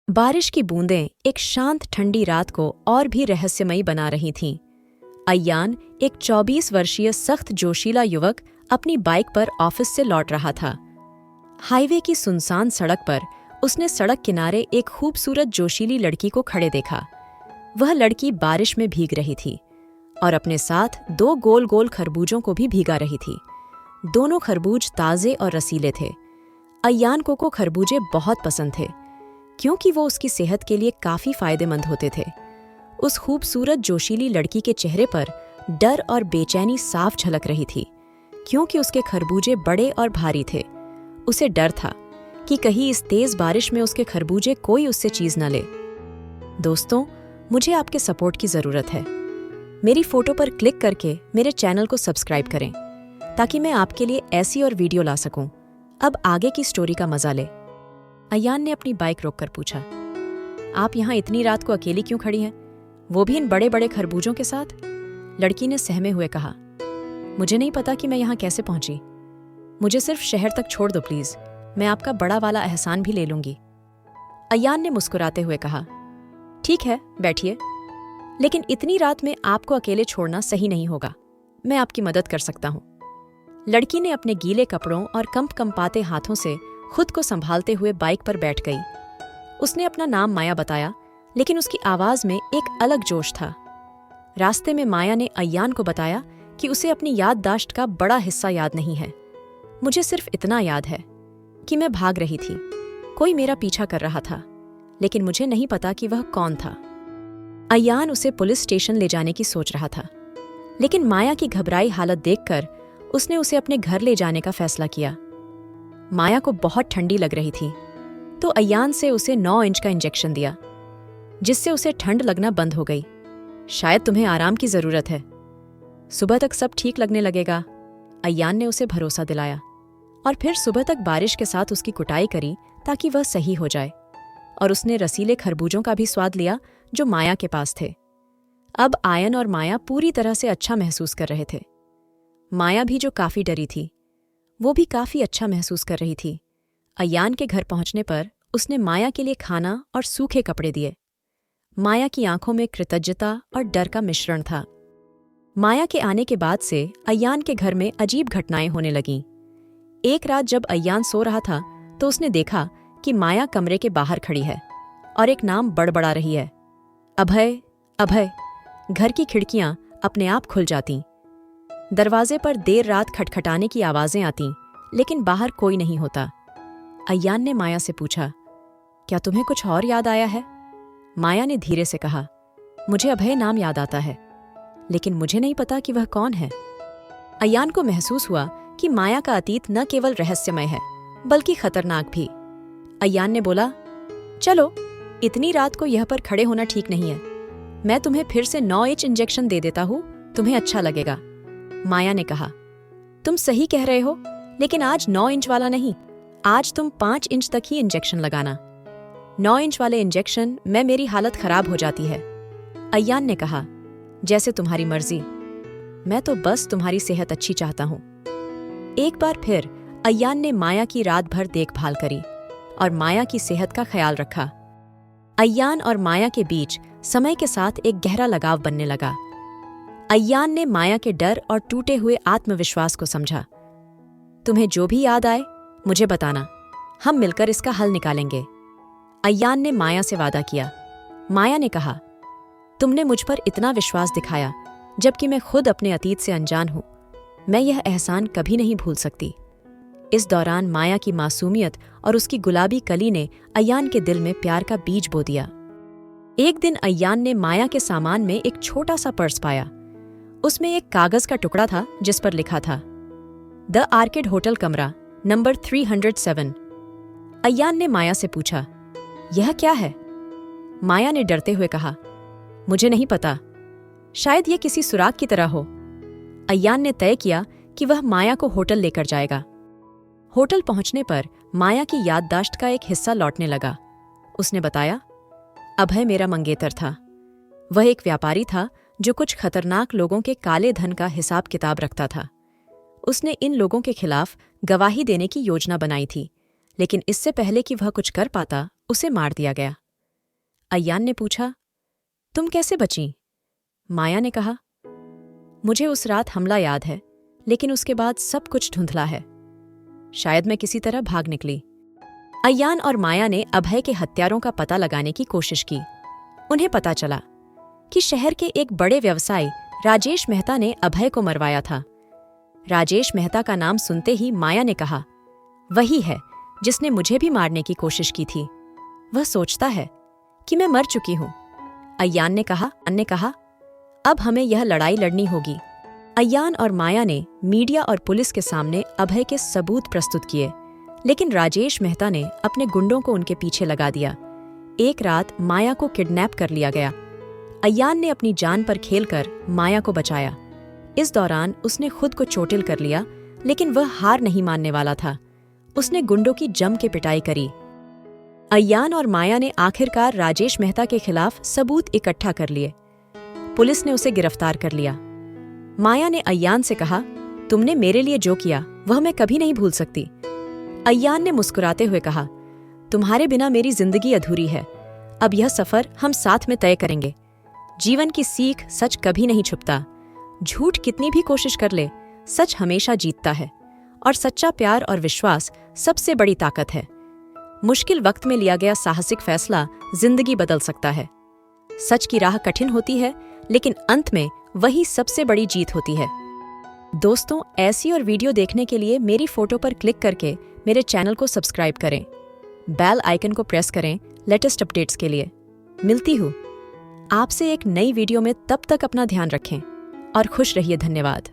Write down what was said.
बारिश की बूंदें एक शांत ठंडी रात को और भी रहस्यमयी बना रही थीं। अय्यान, एक 24 वर्षीय सख्त जोशीला युवक, अपनी बाइक पर ऑफिस से लौट रहा था। हाईवे की सुनसान सड़क पर उसने सड़क किनारे एक खूबसूरत जोशीली लड़की को खड़े देखा। वह लड़की बारिश में भीग रही थी और अपने साथ 2 गोल गोल खरबूजों को भी भीगा रही थी। दोनों खरबूज ताजे और रसीले थे। अय्यान को खरबूजे बहुत पसंद थे, क्योंकि वो उसकी सेहत के लिए काफी फायदेमंद होते थे। उस खूबसूरत जोशीली लड़की के चेहरे पर डर और बेचैनी साफ झलक रही थी, क्योंकि उसके खरबूजे बड़े और भारी थे। उसे डर था कि कहीं इस तेज बारिश में उसके खरबूजे कोई उससे चीज न ले। दोस्तों, मुझे आपके सपोर्ट की जरूरत है। मेरी फोटो पर क्लिक करके मेरे चैनल को सब्सक्राइब करें, ताकि मैं आपके लिए ऐसी और वीडियो ला सकूं। अब आगे की स्टोरी का मजा ले। अय्यान ने अपनी बाइक रोककर पूछा, आप यहाँ इतनी रात को अकेली क्यों खड़ी हैं, वो भी इन बड़े बड़े खरबूजों के साथ? लड़की ने सहमे हुए कहा, मुझे नहीं पता कि मैं यहाँ कैसे पहुंची। मुझे सिर्फ शहर तक छोड़ दो प्लीज, मैं आपका बड़ा वाला एहसान भी ले लूंगी। अय्यान ने मुस्कुराते हुए कहा, ठीक है, बैठिए, लेकिन इतनी रात में आपको अकेले छोड़ना सही नहीं होगा। मैं आपकी मदद कर सकता हूँ। लड़की ने अपने गीले कपड़ों और कंपकंपाते हाथों से खुद को संभालते हुए बाइक पर बैठ गई। उसने अपना नाम माया बताया, लेकिन उसकी आवाज में एक अलग जोश था। रास्ते में माया ने अय्यान को बताया कि उसे अपनी याददाश्त का बड़ा हिस्सा याद नहीं है। मुझे सिर्फ इतना याद है कि मैं भाग रही थी, कोई मेरा पीछा कर रहा था, लेकिन मुझे नहीं पता कि वह कौन था। अय्यान उसे पुलिस स्टेशन ले जाने की सोच रहा था, लेकिन माया की घबराई हालत देखकर उसने उसे अपने घर ले जाने का फैसला किया। माया को बहुत ठंडी लग रही थी, तो अय्यान से उसे 9 इंच का इंजेक्शन दिया, जिससे उसे ठंड लगना बंद हो गई। शायद तुम्हें आराम की जरूरत है, सुबह तक सब ठीक लगने लगेगा, अय्यान ने उसे भरोसा दिलाया। और फिर सुबह तक बारिश के साथ उसकी कुटाई करी ताकि वह सही हो जाए, और उसने रसीले खरबूजों का भी स्वाद लिया जो माया के पास थे। अब आयन और माया पूरी तरह से अच्छा महसूस कर रहे थे। माया भी, जो काफी डरी थी, वो भी काफी अच्छा महसूस कर रही थी। अय्यान के घर पहुंचने पर उसने माया के लिए खाना और सूखे कपड़े दिए। माया की आंखों में कृतज्ञता और डर का मिश्रण था। माया के आने के बाद से अय्यान के घर में अजीब घटनाएं होने लगीं। एक रात जब अय्यान सो रहा था, तो उसने देखा कि माया कमरे के बाहर खड़ी है और एक नाम बड़बड़ा रही है, अभय, अभय। घर की खिड़कियां अपने आप खुल जातीं। दरवाजे पर देर रात खटखटाने की आवाजें आतीं, लेकिन बाहर कोई नहीं होता। अय्यान ने माया से पूछा, क्या तुम्हें कुछ और याद आया है? माया ने धीरे से कहा, मुझे अभय नाम याद आता है, लेकिन मुझे नहीं पता कि वह कौन है। अय्यान को महसूस हुआ कि माया का अतीत न केवल रहस्यमय है, बल्कि खतरनाक भी। अय्यान ने बोला, चलो, इतनी रात को यह पर खड़े होना ठीक नहीं है। मैं तुम्हें फिर से 9 इंच इंजेक्शन दे देता हूँ, तुम्हें अच्छा लगेगा। माया ने कहा, तुम सही कह रहे हो, लेकिन आज 9 इंच वाला नहीं, आज तुम 5 इंच तक ही इंजेक्शन लगाना। 9 इंच वाले इंजेक्शन में मेरी हालत खराब हो जाती है। अय्यान ने कहा, जैसे तुम्हारी मर्जी, मैं तो बस तुम्हारी सेहत अच्छी चाहता हूँ। एक बार फिर अय्यान ने माया की रात भर देखभाल करी और माया की सेहत का ख्याल रखा। अय्यान और माया के बीच समय के साथ एक गहरा लगाव बनने लगा। अय्यान ने माया के डर और टूटे हुए आत्मविश्वास को समझा। तुम्हें जो भी याद आए मुझे बताना, हम मिलकर इसका हल निकालेंगे। अय्यान ने माया से वादा किया। माया ने कहा, तुमने मुझ पर इतना विश्वास दिखाया, जबकि मैं खुद अपने अतीत से अनजान हूं। मैं यह एहसान कभी नहीं भूल सकती। इस दौरान माया की मासूमियत और उसकी गुलाबी कली ने अय्यान के दिल में प्यार का बीज बो दिया। एक दिन अय्यान ने माया के सामान में एक छोटा सा पर्स पाया। उसमें एक कागज का टुकड़ा था जिस पर लिखा था, द आर्किड होटल कमरा नंबर 307। अय्यान ने माया से पूछा, यह क्या है? माया ने डरते हुए कहा, मुझे नहीं पता, शायद यह किसी सुराग की तरह हो। अय्यान ने तय किया कि वह माया को होटल लेकर जाएगा। होटल पहुंचने पर माया की याददाश्त का एक हिस्सा लौटने लगा। उसने बताया, अभय मेरा मंगेतर था। वह एक व्यापारी था जो कुछ खतरनाक लोगों के काले धन का हिसाब किताब रखता था। उसने इन लोगों के खिलाफ गवाही देने की योजना बनाई थी, लेकिन इससे पहले कि वह कुछ कर पाता, उसे मार दिया गया। अय्यान ने पूछा, तुम कैसे बची? माया ने कहा, मुझे उस रात हमला याद है, लेकिन उसके बाद सब कुछ धुंधला है। शायद मैं किसी तरह भाग निकली। अय्यान और माया ने अभय के हत्यारों का पता लगाने की कोशिश की। उन्हें पता चला कि शहर के एक बड़े व्यवसायी राजेश मेहता ने अभय को मरवाया था। राजेश मेहता का नाम सुनते ही माया ने कहा, वही है जिसने मुझे भी मारने की कोशिश की थी। वह सोचता है कि मैं मर चुकी हूं। अय्यान ने कहा, अब हमें यह लड़ाई लड़नी होगी। अय्यान और माया ने मीडिया और पुलिस के सामने अभय के सबूत प्रस्तुत किए, लेकिन राजेश मेहता ने अपने गुंडों को उनके पीछे लगा दिया। एक रात माया को किडनैप कर लिया गया। अय्यान ने अपनी जान पर खेलकर माया को बचाया। इस दौरान उसने खुद को चोटिल कर लिया, लेकिन वह हार नहीं मानने वाला था। उसने गुंडों की जम के पिटाई करी। अय्यान और माया ने आखिरकार राजेश मेहता के खिलाफ सबूत इकट्ठा कर लिए। पुलिस ने उसे गिरफ्तार कर लिया। माया ने अय्यान से कहा, तुमने मेरे लिए जो किया वह मैं कभी नहीं भूल सकती। अय्यान ने मुस्कुराते हुए कहा, तुम्हारे बिना मेरी जिंदगी अधूरी है। अब यह सफर हम साथ में तय करेंगे। जीवन की सीख सच कभी नहीं छुपता। झूठ कितनी भी कोशिश कर ले, सच हमेशा जीतता है। और सच्चा प्यार और विश्वास सबसे बड़ी ताकत है। मुश्किल वक्त में लिया गया साहसिक फैसला जिंदगी बदल सकता है। सच की राह कठिन होती है, लेकिन अंत में वही सबसे बड़ी जीत होती है। दोस्तों, ऐसी और वीडियो देखने के लिए मेरी फोटो पर क्लिक करके मेरे चैनल को सब्सक्राइब करें। बेल आइकन को प्रेस करें लेटेस्ट अपडेट्स के लिए। मिलती हूँ आपसे एक नई वीडियो में। तब तक अपना ध्यान रखें और खुश रहिए। धन्यवाद।